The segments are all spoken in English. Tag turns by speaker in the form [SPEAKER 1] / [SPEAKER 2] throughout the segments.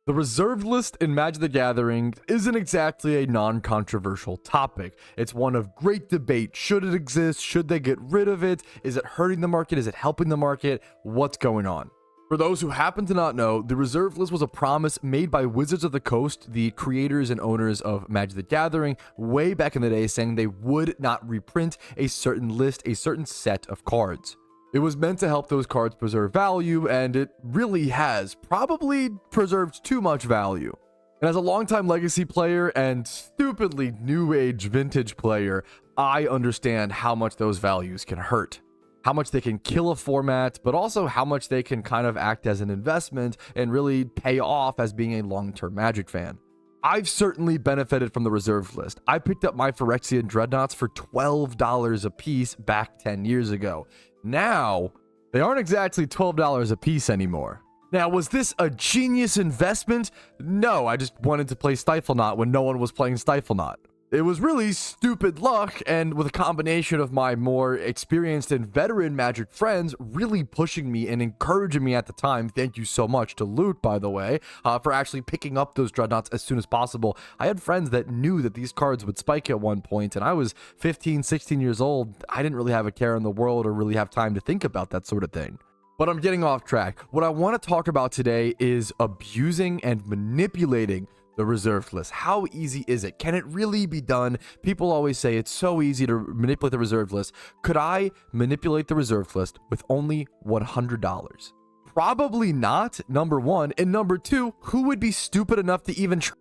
[SPEAKER 1] The reserved list in Magic the Gathering isn't exactly a non-controversial topic. It's one of great debate. Should it exist? Should they get rid of it? Is it hurting the market? Is it helping the market? What's going on? For those who happen to not know, the reserved list was a promise made by Wizards of the Coast, the creators and owners of Magic the Gathering, way back in the day, saying they would not reprint a certain list, a certain set of cards. It was meant to help those cards preserve value, and it really has probably preserved too much value. And as a longtime Legacy player and stupidly new age vintage player, I understand how much those values can hurt. How much they can kill a format, but also how much they can kind of act as an investment and really pay off as being a long-term Magic fan. I've certainly benefited from the reserved list. I picked up my Phyrexian Dreadnoughts for $12 a piece back 10 years ago. Now, they aren't exactly $12 a piece anymore. Now, was this a genius investment? No, I just wanted to play Stiflenought when no one was playing Stiflenought. It was really stupid luck, and with a combination of my more experienced and veteran Magic friends really pushing me and encouraging me at the time, thank you so much to Loot, by the way, for actually picking up those Dreadnoughts as soon as possible. I had friends that knew that these cards would spike at one point, and I was 15, 16 years old. I didn't really have a care in the world or really have time to think about that sort of thing. But I'm getting off track. What I want to talk about today is abusing and manipulating the reserved list. How easy is it? Can it really be done? People always say it's so easy to manipulate the reserved list. Could I manipulate the reserved list with only $100? Probably not, number one. And number two, who would be stupid enough to even try?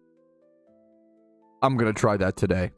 [SPEAKER 1] I'm going to try that today.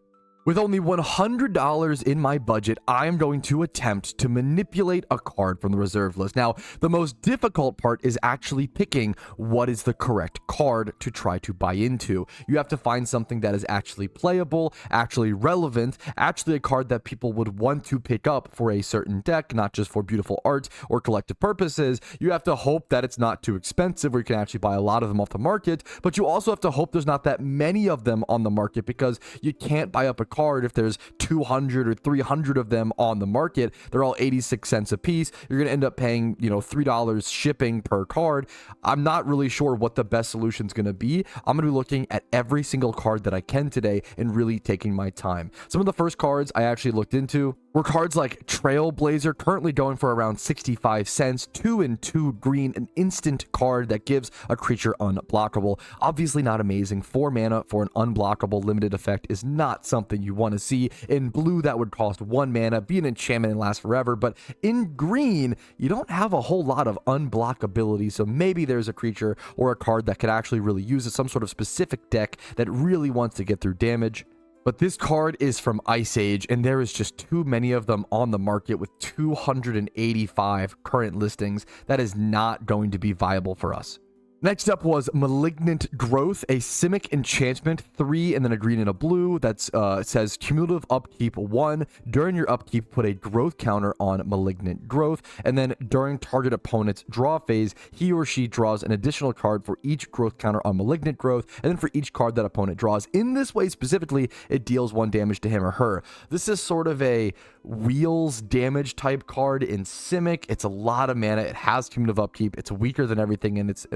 [SPEAKER 1] With only $100 in my budget, I am going to attempt to manipulate a card from the reserve list. Now, the most difficult part is actually picking what is the correct card to try to buy into. You have to find something that is actually playable, actually relevant, actually a card that people would want to pick up for a certain deck, not just for beautiful art or collective purposes. You have to hope that it's not too expensive where you can actually buy a lot of them off the market, but you also have to hope there's not that many of them on the market because you can't buy up a card if there's 200 or 300 of them on the market. They're all 86 cents a piece. You're going to end up paying, $3 shipping per card. I'm not really sure what the best solution is going to be. I'm going to be looking at every single card that I can today and really taking my time. Some of the first cards I actually looked into were cards like Trailblazer, currently going for around 65 cents, 2 and 2 green, an instant card that gives a creature unblockable. Obviously not amazing. 4 mana for an unblockable limited effect is not something you want to see. In blue, that would cost 1 mana, be an enchantment and last forever, but in green, you don't have a whole lot of unblockability, so maybe there's a creature or a card that could actually really use it, some sort of specific deck that really wants to get through damage. But this card is from Ice Age, and there is just too many of them on the market with 285 current listings. That is not going to be viable for us. Next up was Malignant Growth, a Simic enchantment, 3 and then a green and a blue that says cumulative upkeep 1. During your upkeep, put a growth counter on Malignant Growth, and then during target opponent's draw phase, he or she draws an additional card for each growth counter on Malignant Growth, and then for each card that opponent draws. In this way specifically, it deals 1 damage to him or her. This is sort of a wheels damage type card in Simic. It's a lot of mana. It has cumulative upkeep. It's weaker than everything, and it's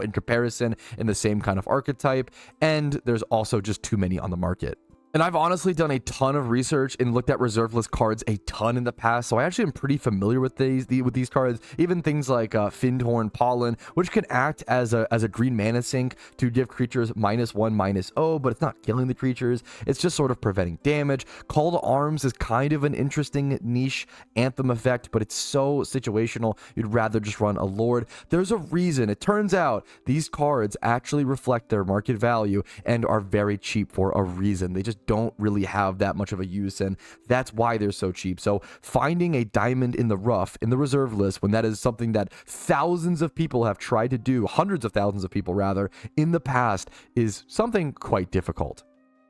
[SPEAKER 1] in comparison in the same kind of archetype, and there's also just too many on the market. And I've honestly done a ton of research and looked at reserve list cards a ton in the past, so I actually am pretty familiar with these cards. Even things like Fyndhorn Pollen, which can act as a green mana sink to give creatures -1/-0, but it's not killing the creatures. It's just sort of preventing damage. Call to Arms is kind of an interesting niche anthem effect, but it's so situational. You'd rather just run a Lord. There's a reason. It turns out these cards actually reflect their market value and are very cheap for a reason. They just don't really have that much of a use, and that's why they're so cheap. So finding a diamond in the rough in the reserve list, when that is something that thousands of people have tried to do, hundreds of thousands of people rather, in the past, is something quite difficult.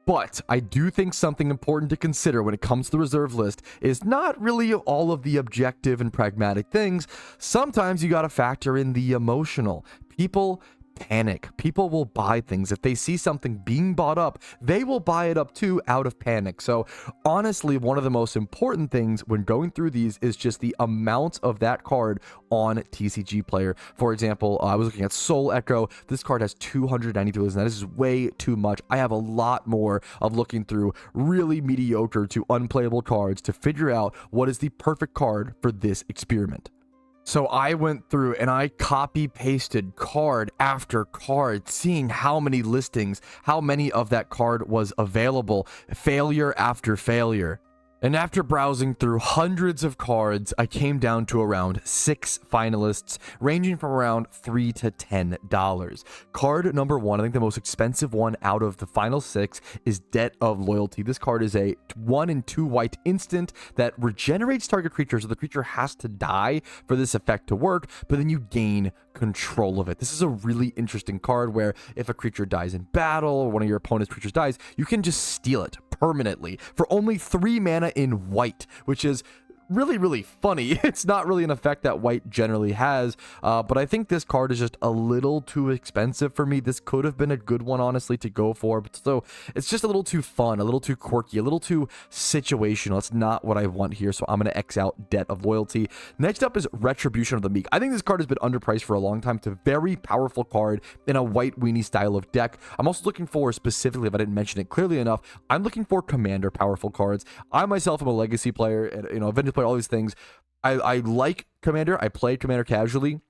[SPEAKER 1] But I do think something important to consider when it comes to the reserve list is not really all of the objective and pragmatic things. Sometimes you got to factor in the emotional. People panic. People will buy things. If they see something being bought up, they will buy it up too out of panic. So honestly, one of the most important things when going through these is just the amount of that card on TCG Player. For example, I was looking at Soul Echo. This card has 292 lists, and that is way too much. I have a lot more of looking through really mediocre to unplayable cards to figure out what is the perfect card for this experiment. So I went through and I copy pasted card after card, seeing how many listings, how many of that card was available, failure after failure. And after browsing through hundreds of cards, I came down to around 6 finalists, ranging from around $3 to $10. Card number 1, I think the most expensive one out of the final 6, is Debt of Loyalty. This card is a 1 and 2 white instant that regenerates target creatures, so the creature has to die for this effect to work, but then you gain control of it. This is a really interesting card where if a creature dies in battle or one of your opponent's creatures dies, you can just steal it permanently for only 3 mana in white, which is really funny. It's not really an effect that white generally has, but I think this card is just a little too expensive for me. This could have been a good one, honestly, to go for, but so it's just a little too fun, a little too quirky, a little too situational. It's not what I want here, so I'm going to X out Debt of Loyalty. Next up is Retribution of the Meek. I think this card has been underpriced for a long time. It's a very powerful card in a white weenie style of deck. I'm also looking for, specifically, if I didn't mention it clearly enough, I'm looking for Commander powerful cards. I myself am a Legacy player, and a Vintage player, all these things. I like Commander. I played Commander casually.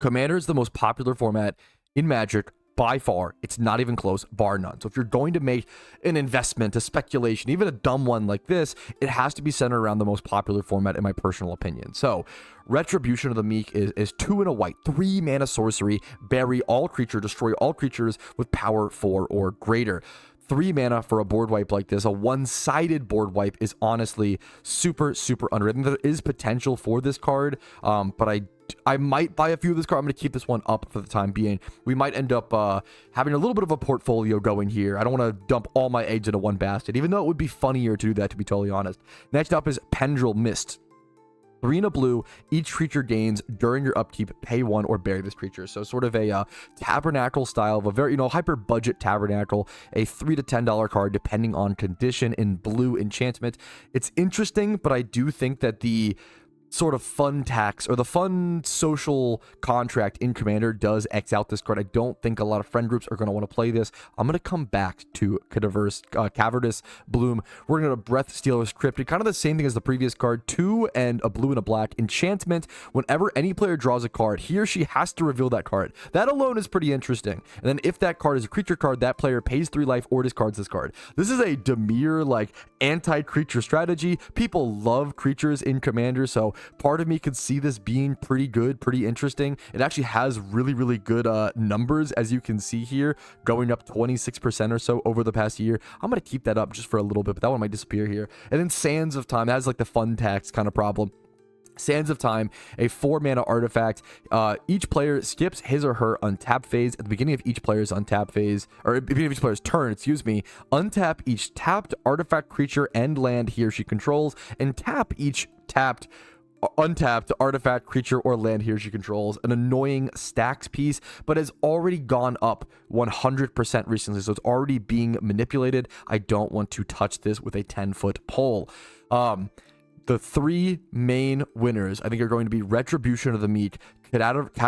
[SPEAKER 1] Commander is the most popular format in Magic by far. It's not even close, bar none. So if you're going to make an investment, a speculation, even a dumb one like this, it has to be centered around the most popular format, in my personal opinion. So Retribution of the Meek is 2 and a white, 3 mana sorcery, bury all creature, destroy all creatures with power 4 or greater. 3 mana for a board wipe like this, a one-sided board wipe, is honestly super underrated. There is potential for this card, but I might buy a few of this card. I'm going to keep this one up for the time being. We might end up having a little bit of a portfolio going here. I don't want to dump all my eggs into one basket, even though it would be funnier to do that, to be totally honest. Next up is Pendrell Mist. 3 and a blue, each creature gains during your upkeep, pay 1 or bury this creature. So sort of a tabernacle style of a very, hyper budget tabernacle, a $3 to $10 card depending on condition in blue enchantment. It's interesting, but I do think that the sort of fun tax or the fun social contract in Commander does X out this card. I don't think a lot of friend groups are going to want to play this. I'm going to come back to Cavernous Bloom. We're going to Breath Stealer's Crypt. Kind of the same thing as the previous card. 2 and a blue and a black. Enchantment. Whenever any player draws a card, he or she has to reveal that card. That alone is pretty interesting. And then if that card is a creature card, that player pays 3 life or discards this card. This is a Dimir, anti-creature strategy. People love creatures in Commander, so part of me could see this being pretty good, pretty interesting. It actually has really good numbers, as you can see here, going up 26% or so over the past year. I'm going to keep that up just for a little bit, but that one might disappear here. And then Sands of Time, that has the fun tax kind of problem. Sands of Time, a 4 mana artifact. Each player skips his or her untap phase at the beginning of each player's untap phase, or at the beginning of each player's turn, untap each tapped artifact, creature, and land he or she controls, and tap each untapped artifact, creature, or land he or she controls. An annoying stacks piece, but has already gone up 100% recently, so it's already being manipulated. I don't want to touch this with a 10-foot pole. The 3 main winners, I think, are going to be Retribution of the Meek, Cavernous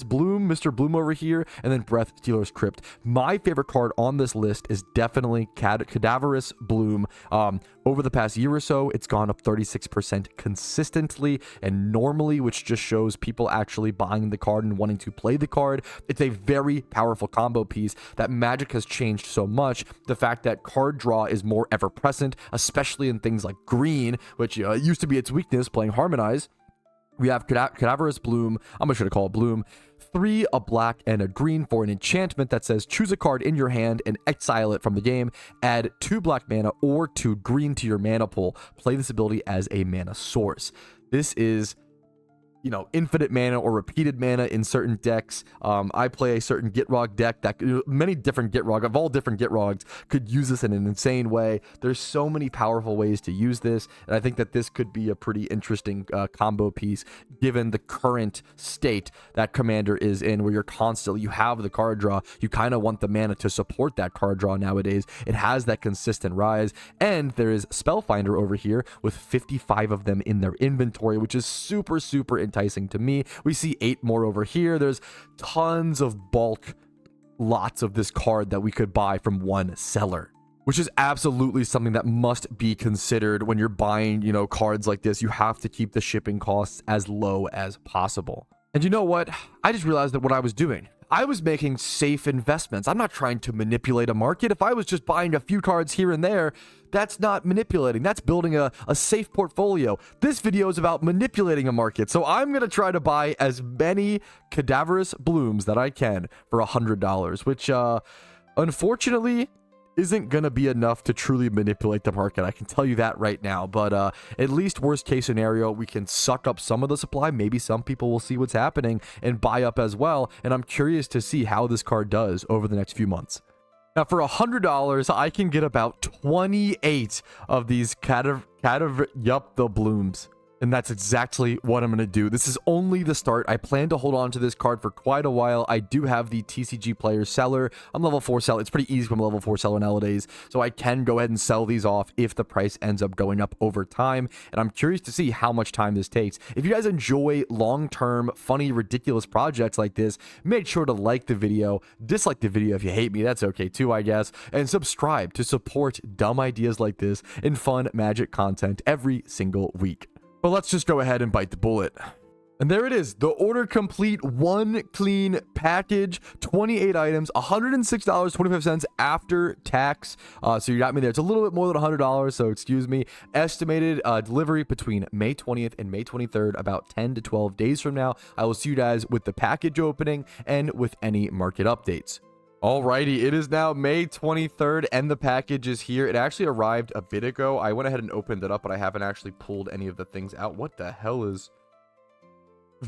[SPEAKER 1] Bloom, Mr. Bloom over here, and then Breath Stealer's Crypt. My favorite card on this list is definitely Cadaverous Bloom. Over the past year or so, it's gone up 36% consistently and normally, which just shows people actually buying the card and wanting to play the card. It's a very powerful combo piece that Magic has changed so much. The fact that card draw is more ever present, especially in things like green, which used to be its weakness, playing Harmonize. We have Cadaverous Bloom. I'm just going to call it Bloom. 3, a black, and a green for an enchantment that says choose a card in your hand and exile it from the game. Add 2 black mana or 2 green to your mana pool. Play this ability as a mana source. This is you know, infinite mana or repeated mana in certain decks. I play a certain Gitrog deck that many different Gitrog of all different Gitrogs could use this in an insane way. There's so many powerful ways to use this, and I think that this could be a pretty interesting combo piece given the current state that Commander is in, where you have the card draw. You kind of want the mana to support that card draw nowadays. It has that consistent rise, and there is Spellfinder over here with 55 of them in their inventory, which is super enticing to me. We see 8 more over here. There's tons of bulk lots of this card that we could buy from one seller, which is absolutely something that must be considered when you're buying, you know, cards like this. You have to keep the shipping costs as low as possible. And you know what? I just realized that what I was doing, I was making safe investments. I'm not trying to manipulate a market. If I was just buying a few cards here and there, that's not manipulating. That's building a safe portfolio. This video is about manipulating a market. So I'm going to try to buy as many Cadaverous Blooms that I can for $100, which unfortunately isn't going to be enough to truly manipulate the market. I can tell you that right now. But at least worst case scenario, we can suck up some of the supply. Maybe some people will see what's happening and buy up as well. And I'm curious to see how this card does over the next few months. Now, for $100, I can get about 28 of these the Blooms. And that's exactly what I'm going to do. This is only the start. I plan to hold on to this card for quite a while. I do have the TCG Player Seller. I'm level 4 seller. It's pretty easy from a level 4 seller nowadays. So I can go ahead and sell these off if the price ends up going up over time. And I'm curious to see how much time this takes. If you guys enjoy long-term, funny, ridiculous projects like this, make sure to like the video. Dislike the video if you hate me. That's okay too, I guess. And subscribe to support dumb ideas like this and fun Magic content every single week. But let's just go ahead and bite the bullet. And there it is, the order complete, one clean package, 28 items, $106.25 after tax. So you got me there. It's a little bit more than $100, so excuse me. Estimated delivery between May 20th and May 23rd, about 10 to 12 days from now. I will see you guys with the package opening and with any market updates. Alrighty, it is now May 23rd and the package is here. It actually arrived a bit ago. I went ahead and opened it up, but I haven't actually pulled any of the things out. What the hell is...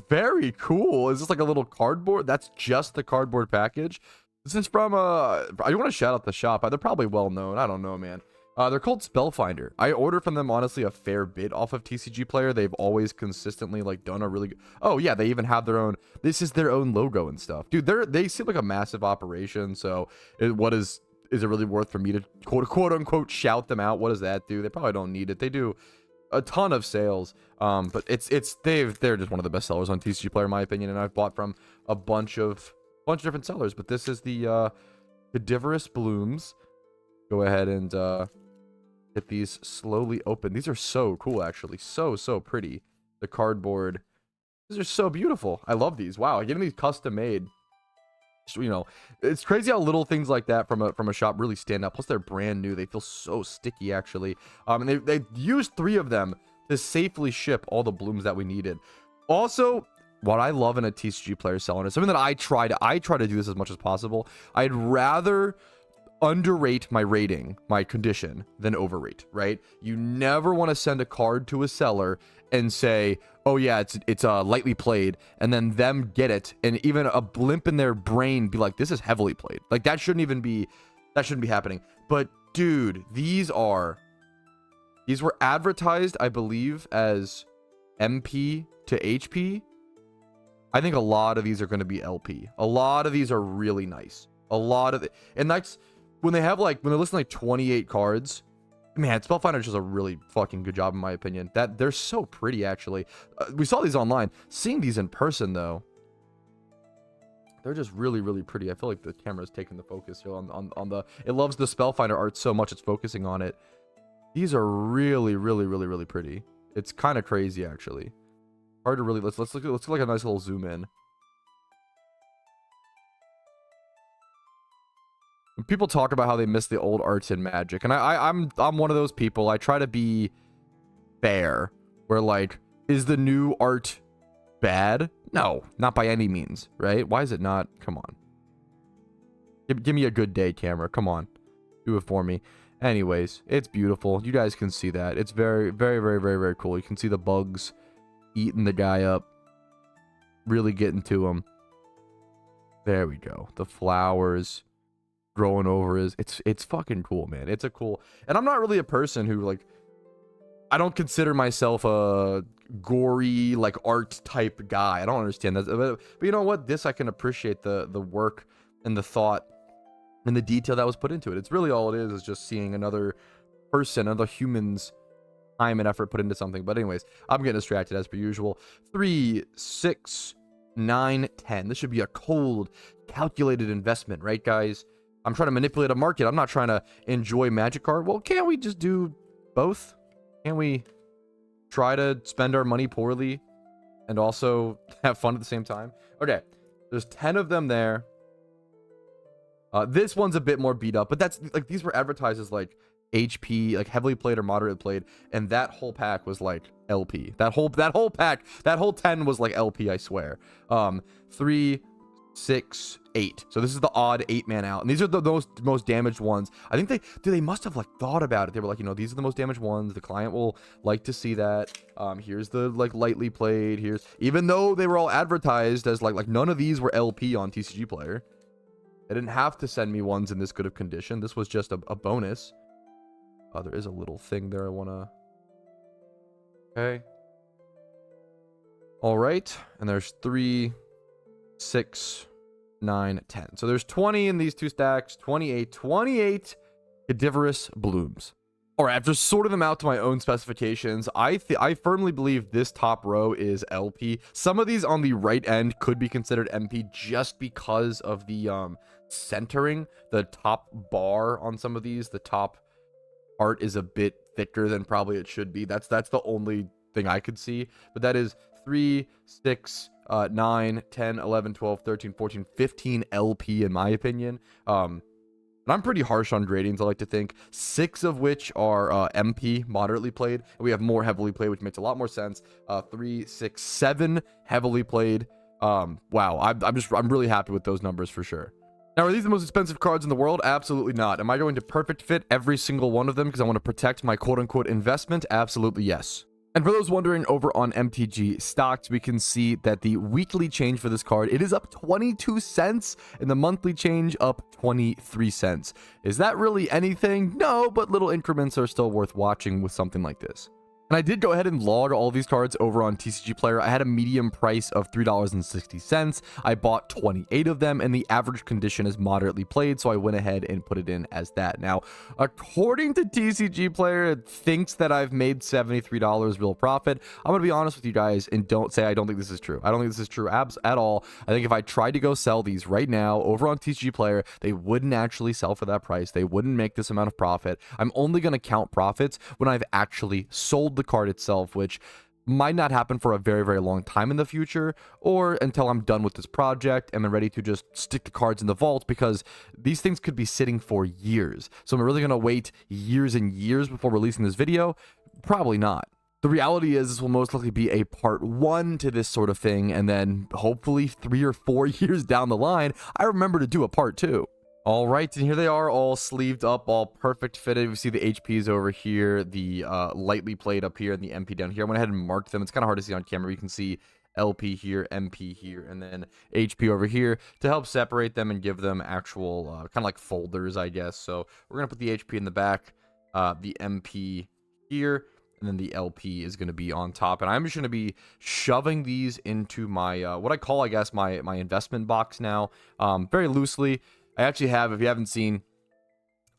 [SPEAKER 1] Very cool. Is this like a little cardboard? That's just the cardboard package. This is from, I want to shout out the shop. They're probably well known. I don't know, man. They're called Spellfinder. I order from them, honestly, a fair bit off of TCG Player. They've always consistently, like, done a really good... Oh, yeah, they even have their own... This is their own logo and stuff. Dude, they seem like a massive operation, so is it really worth for me to quote-unquote shout them out? What does that do? They probably don't need it. They do a ton of sales, but they're just one of the best sellers on TCG Player, in my opinion, and I've bought from a bunch of different sellers, but this is the Cadaverous Blooms. Go ahead and get these slowly open. These are so cool, actually. So pretty. The cardboard. These are so beautiful. I love these. Wow, getting these custom made. You know, it's crazy how little things like that from a shop really stand out. Plus, they're brand new. They feel so sticky, actually. And they used 3 of them to safely ship all the blooms that we needed. Also, what I love in a TCG Player seller, and it's something that I try to do this as much as possible. I'd rather underrate my rating, my condition, than overrate, right? You never want to send a card to a seller and say, oh yeah, it's lightly played, and then them get it, and even a blimp in their brain be like, this is heavily played. Like, that shouldn't be happening. But dude, these were advertised, I believe, as MP to HP. I think a lot of these are going to be LP. A lot of these are really nice. And that's when they're listing like 28 cards. Man, Spellfinder does a really fucking good job, in my opinion. That they're so pretty, actually. We saw these online. Seeing these in person, though, they're just really pretty. I feel like the camera's taking the focus here on the. It loves the Spellfinder art so much, it's focusing on it. These are really pretty. It's kind of crazy, actually. Hard to really. Let's look like a nice little zoom in. People talk about how they miss the old arts in Magic, and I'm one of those people. I try to be fair, where like, is the new art bad? No, not by any means, right? Why is it not? Come on, give me a good day, camera. Come on, do it for me. Anyways, it's beautiful. You guys can see that. It's very cool. You can see the bugs eating the guy up. really getting to them. There we go. The flowers growing over it's fucking cool, man. It's a cool, and I'm not really a person who like, I don't consider myself a gory like art type guy. I don't understand that, but you know what? This I can appreciate the work and the thought and the detail that was put into it. It's really all it is just seeing another person, another human's time and effort put into something. But anyways, I'm getting distracted as per usual. 3, 6, 9, 10. This should be a cold, calculated investment, right, guys? I'm trying to manipulate a market. I'm not trying to enjoy Magic card. Well, can't we just do both? Can't we try to spend our money poorly and also have fun at the same time? Okay, there's 10 of them there. This one's a bit more beat up, but that's like, these were advertised as like HP, like heavily played or moderately played, and that whole pack was like LP. That whole pack, that whole 10 was like LP, I swear. 3, 6, 8. So this is the odd 8-man out, and these are the most damaged ones. I think they must have like thought about it. They were like, you know, these are the most damaged ones. The client will like to see that. Here's the like lightly played. Here's, even though they were all advertised as like none of these were LP on TCG Player. They didn't have to send me ones in this good of condition. This was just a bonus. There is a little thing there I wanna. Okay. All right, and there's 3, 6, 9, 10. So there's 20 in these two stacks, 28 Cadaverous Blooms. All right, after sorting them out to my own specifications, I firmly believe this top row is LP. Some of these on the right end could be considered MP just because of the centering. The top bar on some of these, the top art is a bit thicker than probably it should be. That's the only thing I could see. But that is 3, 6, 9, 10, 11, 12, 13, 14, 15 LP in my opinion. And I'm pretty harsh on gradings, I like to think. 6 of which are MP, moderately played. And we have more heavily played, which makes a lot more sense. 3, 6, 7 heavily played. Wow, I'm really happy with those numbers for sure. Now, are these the most expensive cards in the world? Absolutely not. Am I going to perfect fit every single one of them because I want to protect my quote-unquote investment? Absolutely yes. And for those wondering, over on MTG Stocks, we can see that the weekly change for this card, it is up 22 cents, and the monthly change up 23 cents. Is that really anything? No, but little increments are still worth watching with something like this. And I did go ahead and log all these cards over on TCG Player. I had a medium price of $3.60. I bought 28 of them, and the average condition is moderately played, so I went ahead and put it in as that. Now, according to TCG Player, it thinks that I've made $73 real profit. I'm going to be honest with you guys and don't say I don't think this is true. I don't think this is true at all. I think if I tried to go sell these right now over on TCG Player, they wouldn't actually sell for that price. They wouldn't make this amount of profit. I'm only going to count profits when I've actually sold the card itself, which might not happen for a very, very long time in the future, or until I'm done with this project and I'm ready to just stick the cards in the vault, because these things could be sitting for years. So am I really going to wait years and years before releasing this video? Probably not. The reality is this will most likely be a part 1 to this sort of thing, and then hopefully 3 or 4 years down the line, I remember to do a part 2. All right, and here they are, all sleeved up, all perfect fitted. We see the HPs over here, the lightly played up here, and the MP down here. I went ahead and marked them. It's kind of hard to see on camera. You can see LP here, MP here, and then HP over here to help separate them and give them actual kind of like folders, I guess. So we're going to put the HP in the back, the MP here, and then the LP is going to be on top. And I'm just going to be shoving these into my, what I call, I guess, my investment box now, very loosely. I actually have, if you haven't seen,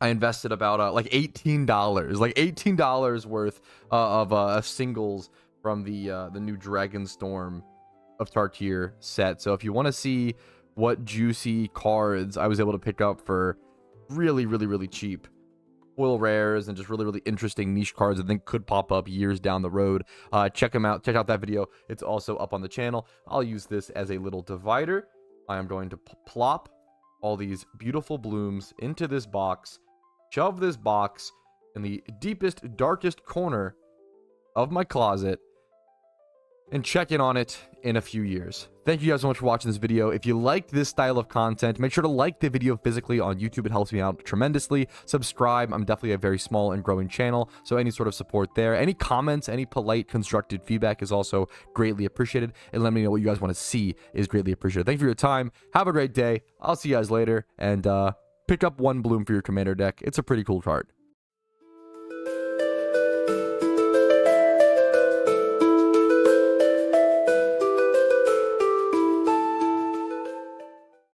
[SPEAKER 1] I invested about like $18 worth of singles from the new Dragonstorm of Tarkir set. So if you want to see what juicy cards I was able to pick up for really, really, really cheap, foil rares and just really, really interesting niche cards I think could pop up years down the road, check them out. Check out that video. It's also up on the channel. I'll use this as a little divider. I am going to plop all these beautiful blooms into this box, shove this box in the deepest, darkest corner of my closet, and check in on it in a few years. Thank you guys so much for watching this video. If you liked this style of content, make sure to like the video physically on YouTube. It helps me out tremendously. Subscribe. I'm definitely a very small and growing channel, so any sort of support there. Any comments, any polite, constructive feedback is also greatly appreciated, and let me know what you guys want to see is greatly appreciated. Thank you for your time. Have a great day. I'll see you guys later, and pick up one bloom for your commander deck. It's a pretty cool card.